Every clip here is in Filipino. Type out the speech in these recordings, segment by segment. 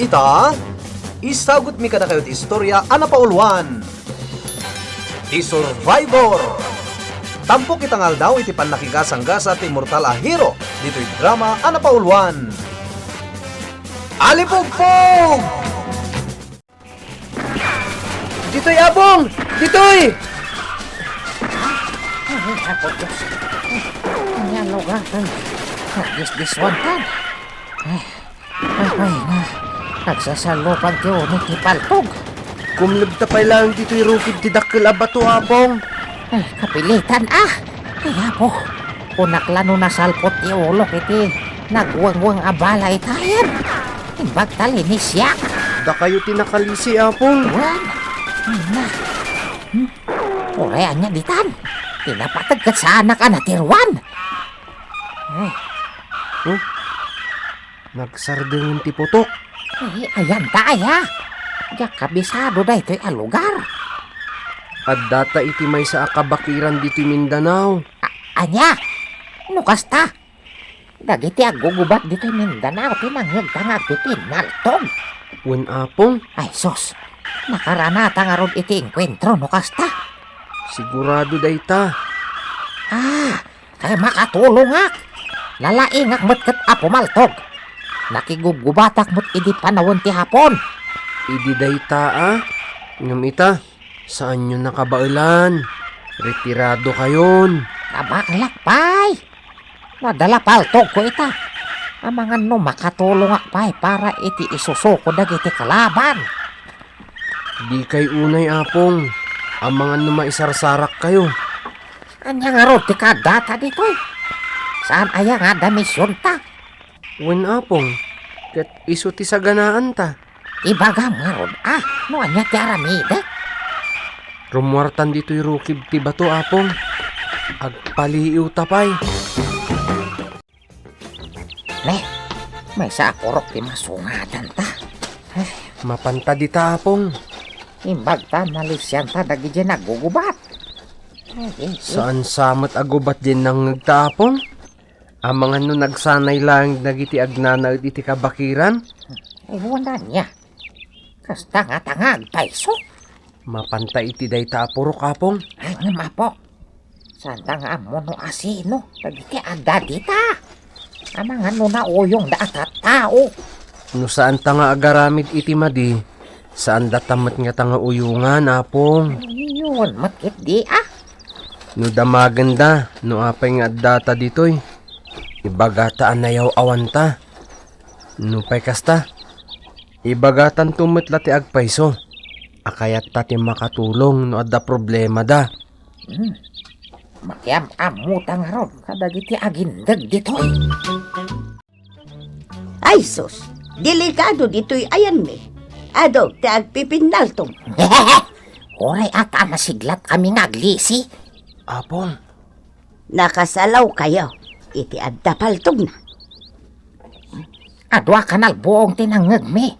Ita, isagot mi kada kayo't istorya ana pauluan. Ti Survivor. Tampok itangal daw iti pannakigasang-gasa ti Immortal a hero dito'y drama ana pauluan. Alipugpug! Dito'y abong! Dito'y! Ay, ako Diyos. Ang lugatan. Nagdisdiswantan. Ay na. Nagsasalupag ti unit ti paltog. Kumlabta pa lang dito'y rukid ti dakkel abato abong. Ay, kapilitan Kaya po, punaklano na salpot ti ulok iti nagwang-wang abala itayan. Imbag talinis yak. Da kayo tinakalisi abong. Wan. Ay na. Urayan niya ditan. Tinapatagkat sa anak anatirwan. Ay. Nagsardingon ti putok. Ay, ayan tayo. Diyak kabisado da ito'y alugar. At data iti may sa akabakiran dito Mindanao. Anya, nukas ta. Dagiti agugubat dito'y Mindanao, tinangyag tangag ti pinaltog. Wen apong, Ay sos, nakaranata nga rod iti enkwentro, nukas ta. sigurado day ta. Kaya makatulong ak. Lalaingak mo't kat apo maltog. Nakigugubatak mo't idi panawon ti hapon. Idi day ta Ngam ita, saan nyo nakabailan? Retirado kayon. Kabaklak pay. Nadala paltog ko ita. Amangan no makatulong ak pay para iti isusuko dagiti kalaban. Di kay unay apong. Amangan na maisarsarak kayo. Anya nga rod ti kadata dito'y. Saan aya nga da misyon ta? Wen apong, ket iso ti saganaan ta. Ibaga nga rod no anya ti aramida. Rumwartan dito'y rukib ti bato apong. Agpaliiw tapay. Ne, may sapurok ti masungatan ta. Mapanta di ta apong. Imbag ta malisyan ta dagi dyan nagugubat. Saan samot agubat din nang nagtaapong? Amangan no nagsanay lang nagiti agnana iti kabakiran? Ay wala niya. Kasta nga tangag paiso. Mapanta iti day taapurok apong. Ay nga mapo. Santa nga mo no asino. Dagiti ada dita. Amangan no na uyong da at tao. No saan ta nga agaramid iti madi? Saan datamat nga ta nga uyungan apong? Yun, matkit di No damaganda, no apay nga data ditoy. Ibagataan na yaw awanta. No pay kasta. Ibagatan tumitla ti agpaiso. Akayat ta ti makatulong no adda problema da. Makiam amutang ron kadagiti agindag ditoy. Ay sus, delikado dito'y ayan mi. Ado, ti agpipinaltong. Oray ata masiglat kami ngaglisi. Apong, Nakasalaw kayo. Iti adda paltog na. Adwa kanal buong tinangag mi.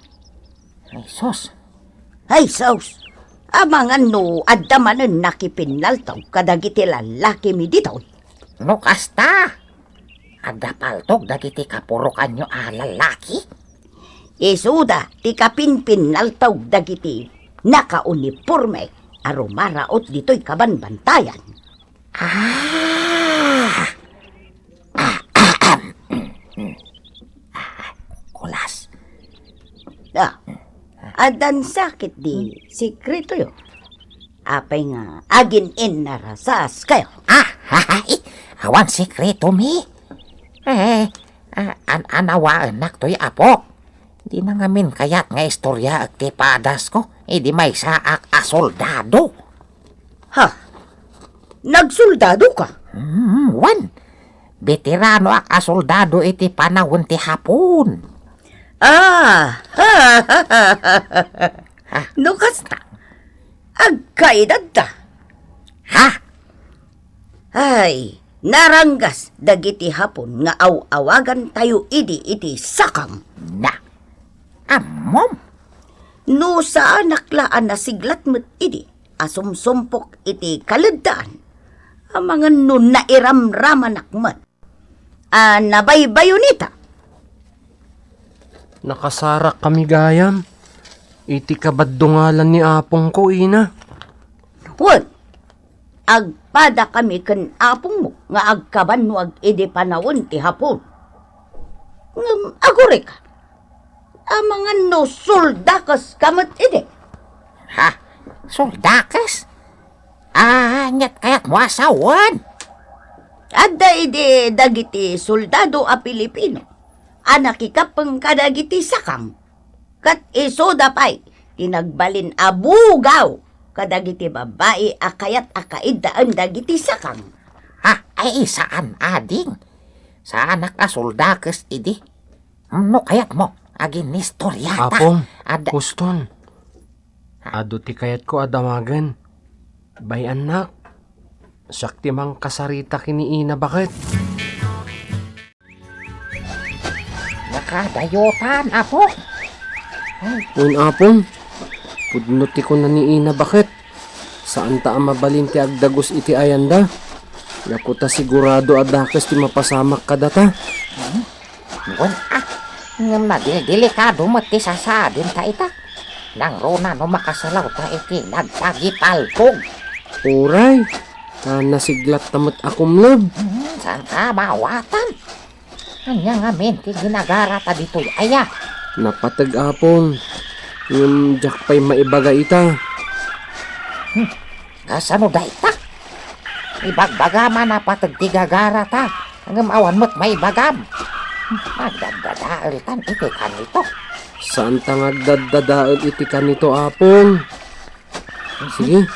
Ay sos. Ay sus, amangan no adda manen nakipinaltong kadagiti lalaki mi dito'y. No kasta. Adda paltog dagiti kapurukan nyo lalaki. Isuda, ti kapinpinaltog dagiti nakauniforme arumaraot dito'y kabanbantayan. Kulas. Adan sakit di sikreto yo. Apay nga agin in narasas kayo. Awan sikreto mi. Anawaan nak to'y apo. Di na ngamin kayat nga istorya at tipadas ko. Di may saak asoldado. Nagsoldado ka? Wan. Veterano ak asoldado iti panahon ti hapon. Nukas na. Agkaedad ta. Ay, naranggas dagiti hapon nga aw-awagan tayo iti sakam. Na. Amom. No sa anaklaan na siglat mo't asumsumpok iti kaladaan. Ang mga nun na iramraman akmat. Nabaybayo nita. Nakasarak kami gayam. Iti kabadungalan ni apong ko, ina. Huwag, agpada kami kan apong mo, nga agkaban mo ag idi panawon ti hapon. Agore ka, ang mga no soldakas kamat idi. Ha? Soldakas? Anyat kaya't mo asawan. Adda idi dagiti soldado a Pilipino, anakikapang kadagiti sakam. Kat iso dapay, tinagbalin abugaw, kadagiti babae akayat akaidaan dagiti sakam. Ha? Ay saan ading? Sa anak na soldakas idi? No kaya't mo? Agin istoryata. Apong, Ada. Huston. Ado ti kayat ko adamagan. Bay anak, sakti mang kasarita kini ina bakit? Nakadayotan ako. Un apong, pudnot ti ko na ni ina bakit? Saan ta ang mabalin ti agdagos iti ayanda? Yakuta sigurado adakas ti mapasamak kadata. Ngun ngam na delikado mati sasadin ta ita. Nang rona no makasalaw ta iti nagpagipalpog. Uray, nasiglat tamat akumlob. Saan ka mawatan? Anya nga menti ginagara ta dito'y aya. Napatag apong, yung jakpay maibaga ita. Kasano da ita? Ibagbaga man na patag tigagara ta. Hanggang awan mo't may bagam. Magdadadaal tan iti kanito. Saan tangag dadadaal iti kanito apong? Sige,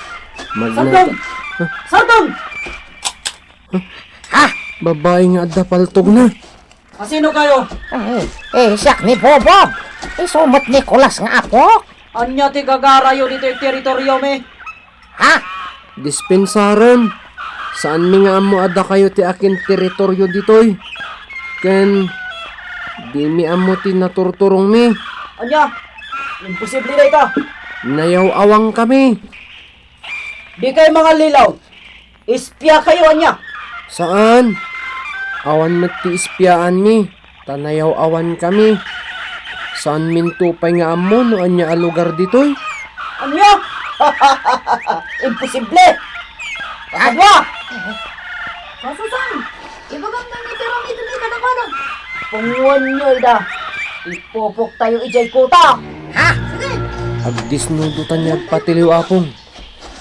magnata. Sandong! Ha? Babae nga adda paltog na. Sino kayo? Siyak ni Bobob. Sumot ni Kulas nga ako. Anya ti gagarayo dito yung teritoryo me? Ha? Dispensaran. Saan mi nga amo adda kayo ti akin teritoryo ditoy? Ken, di mi amo ti naturturong mi. Anya? Imposible na ito. Nayaw awang kami. Di kayo mga lilaw. Ispya kayo, anya. Saan? Awan mati ispyaan mi. Tanayaw awan kami. Saan mintupay nga amo no anya a lugar ditoy? Anya? Imposible. Kakadwa! Kasusan, ibagang nangitirang ito ni kadakanan. Punguan nyo, ida. Ipopok tayo ijay kuta. Ha? Agdisnudutan niya agpatiliw apong.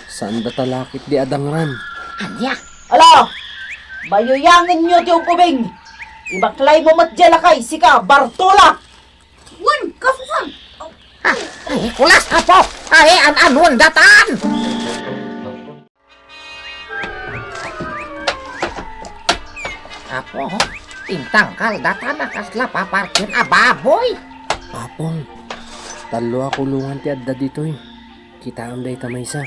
Saan da talakit di adangran? Anya? Ala! Bayuyangin nyo ti upubing. Ibaklay mo matjalakay, sika, Bartola! Wan, kasusan. Kulas ako. An-anuan datan. Apo, tintangkal datan na kasla paparkin baboy. Apong, talo ako kulungan ti adda ditoy. Kita am day tamaysa.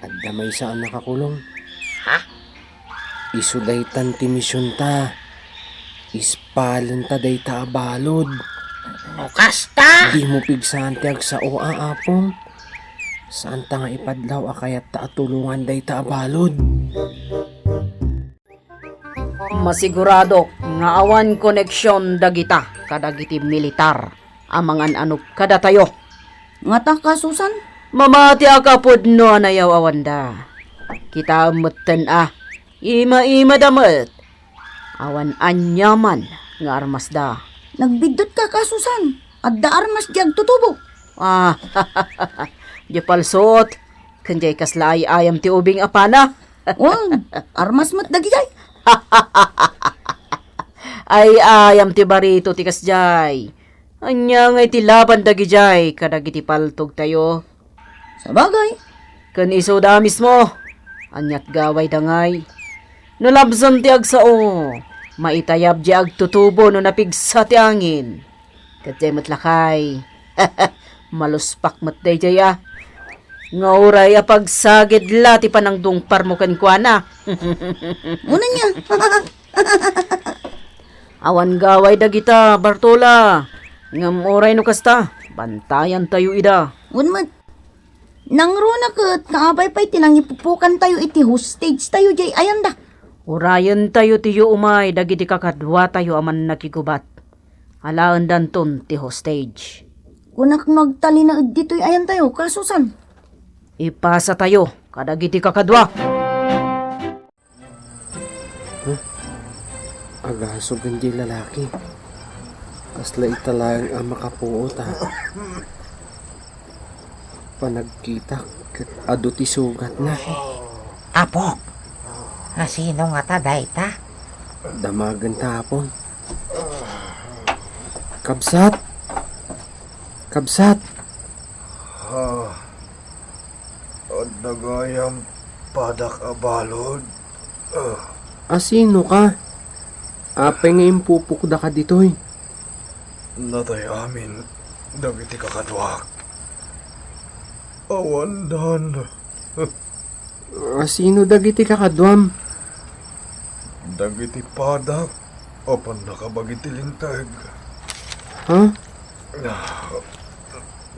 Adda maysa ang nakakulong. Ha? Isudaytan ti misyon ta. Ispalan ta day ta abalod. Kasta. Di mo pigsahan ti agsao apong. Saan ta nga ipadlaw akayat ta atulungan day ta abalod. Masigurado nga awan koneksyon dagita kadagiti militar amangan ano kada tayo. Nga ta kasusan? Mamati akapod no anayaw awanda. Kita mutten ima damat. Awan anyaman nga armas da. Nagbidot ka kasusan. Adda armas diag tutubo. Di palsot. Kanjay kaslay ayam ti ubing apana. Wan, armas mat dagigay. Ay ayam ti barito ti kasjay. Anya nga iti laban dagijay kadagiti paltog tayo. Sa bagay. Kan iso da mismo. Anyat gaway dangay. Nulabsan ti agsao. Maitayab di agtutubo no napigsa ti angin. Katjay matlakay. Maluspak mat day jaya. Nga uray apagsagid la ti panangdung parmukan kwa na. Una niya. Awan gaway dagita, Bartola. Ngam oray no kasta. Bantayan tayo ida. Unmat. Nang rona kat, kaabay pa'y tinangipupukan tayo iti hostage tayo jay ayanda. Urayan tayo tiyo umay, dagiti kakadwa tayo aman nakigubat. Alaan danton ti hostage. Kunak nagtali na dito'y ayan tayo, kasusan. Ipasa tayo, kadagiti kakadwa. Agasog ang di lalaki. Kasla italang ang makapuot ha. Panagkita kat ado ti sugat na. Apok, sino nga ta dayta? Damagan tapon. Kabsat! Kabsat! At nagayam padak abalod. Asino ka? Apay nga impupukda ka ditoy. Natay amin, dagiti kakadwak. Awandan, Asino dagiti kakadwam? dagiti padak, apan nakabagiti lintag. Ha?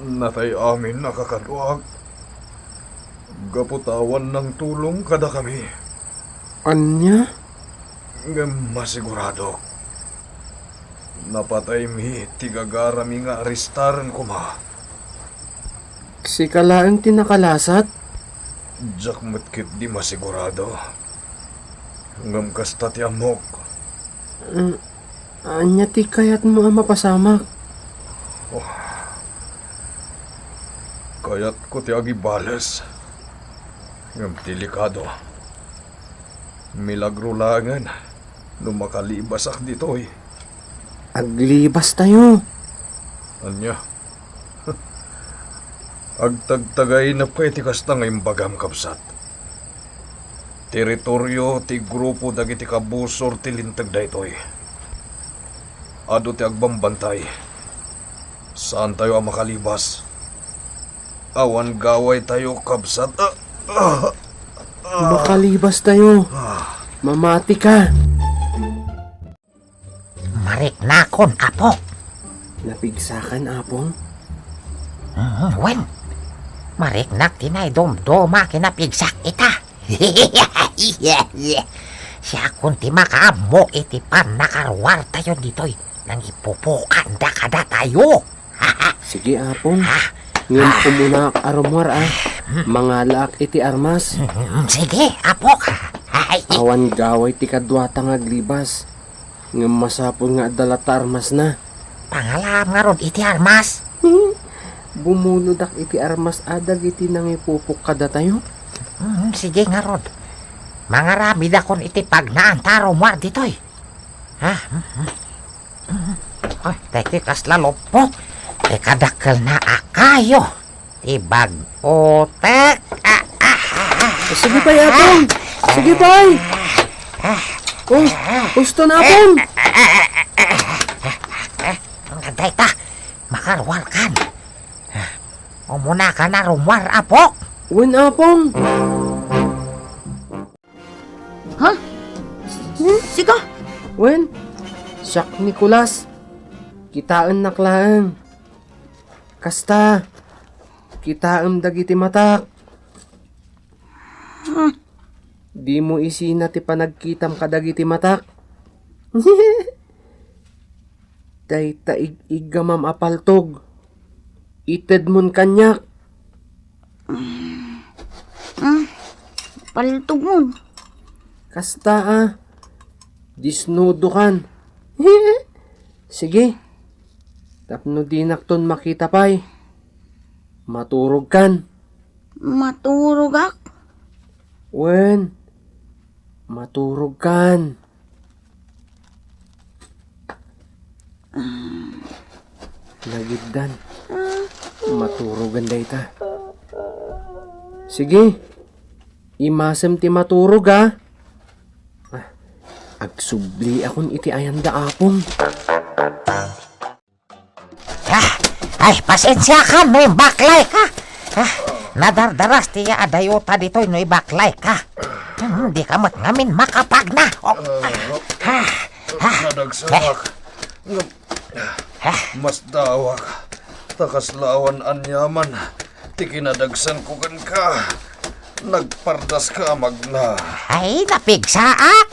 Natay amin nakakadwak. Gaputawan ng tulong kada kami. Anya? Masigurado. Napatay mi, tigagarami nga aristaran ko ma. Si kalaang tinakalasat? Jak matkit di masigurado. Ngam kasta ti amok. Anya ti kayat mo ang mapasamak? Kayat ko ti agibales. Ngam delikado. Milagro langan. Nung makalibas ak ditoy. Aglibas tayo. Anya? Agtagtagay na pa iti kasta nga imbagam kapsat. Teritoryo ti grupo dagiti kabusor ti lintag daytoy. Ado ti agbambantay. Saan tayo ang makalibas? Awan gaway tayo kapsat. Makalibas tayo. Mamati ka. Mariknakon, Apok. Napigsakan, apong. Wen, mariknak tinay domdoma kinapigsak ita. Siya kung ti makaamok iti pan nakarwar tayo ditoy nang ipupukan da kada tayo. Sige, apong. Ngayon ko muna arumwar Mangalak iti armas. Sige, Apok. Awan gaway ti kadwata nga aglibas. Nga masapon nga dalata armas na. Pangalam nga ron iti armas. Bumunudak iti armas adag iti nang ipupuk kada tayo. Sige nga ron. Mga ramid akon iti pagnaan taro mo ditoy. Ay, tekikas lalopok. Tekadakkel na akayo. Tibag otek. Sige pa, apong. Sige pa. Gusto na, apong. Ang ganday ta. Makarwal kan. Umuna ka na rumwar, Apok. Wen, apong. Ha? Siga? Wen. Siak Nicolas. Kitaan naklaan. Kasta. Kitaan dagiti matak. Di mo isina ti panagkitam kadagiti matak. Dayta igamam apaltog. Ited mon kanyak. Paltog mo. Kasta disnudo kan. Sige. Tapno di nakton makita pay. Maturog kan. Maturog ak. Wen. Maturog kan. Nagiddan. Maturogan dayta. Sige. Imasem ti maturog Agsubli akon iti ayan da apong. Ay, pasensya ka, no'y baklay ka. Nadardaras tiya adayota dito'y no'y baklay ka. Di ka mat ngamin makapag na. Nadagsak. Mas dawak. Takaslawan anyaman. Tikinadagsan ko kan ka. Nagpardas ka magna. Ay, napigsaak.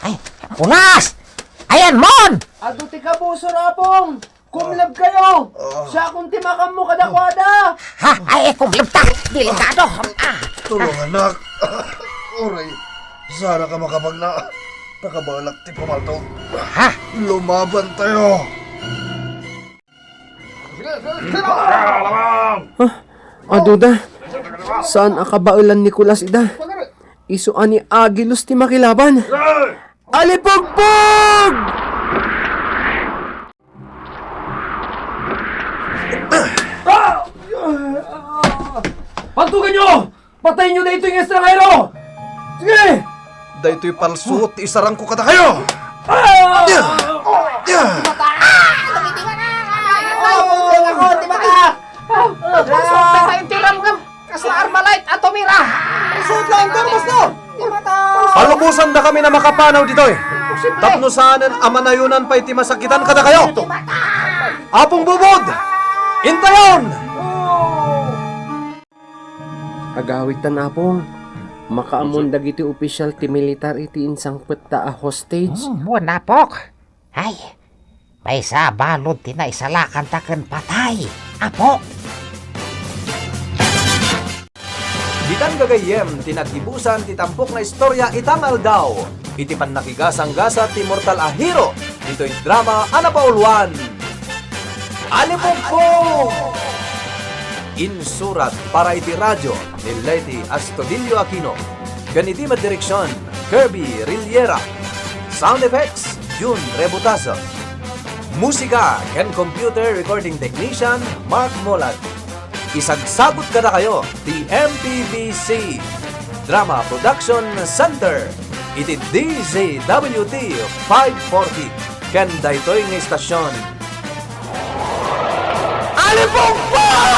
Ay, ulas! Ayan mon! Ado ti kabusor apong! Kumlab kayo! Siya kung timakam mo kadakwada! Ha? Ay, kumlibta! Delikado! Tulong anak. Oray, sana ka makapag na. Nakabalak ti pumalto. Ha? Lumaban tayo. Aduda, saan akabaulan Nicolas ida? Isuan ni Agilus ti makilaban. Alipugpug! Pantukan nyo! Patayin nyo na ito yung estrangero! Sige! Dahito'y palsut, isarang ko kada kayo! Palubusan na kami na makapanaw ditoy. Tapnosanan amanayunan pa iti masakitan kada kayo. Apong bubod! Intayon! Agawitan na pong. Makaamon dagiti opisyal ti militar iti insang peta a hostage. Buwan na pok. Ay, may sabalod tinaisalakan taken patay. Apo. Dikan gagayem, tinatibusan, titampok na istorya itangal daw. Iti pan nakigasang-gasa ti mortal a hero. Dito'y drama anapauluan. Alipugpog! Insurat para iti radyo ni Lady Astudillo Aquino. Ganiti direksyon, Kirby Riliera. Sound effects, June Rebutazo. Musika and computer recording technician, Mark Molat. Isagsagot kada kayo, the MPBC Drama Production Center. Iti DZWT 540. Ken daytoy nga istasyon. Alipugpog!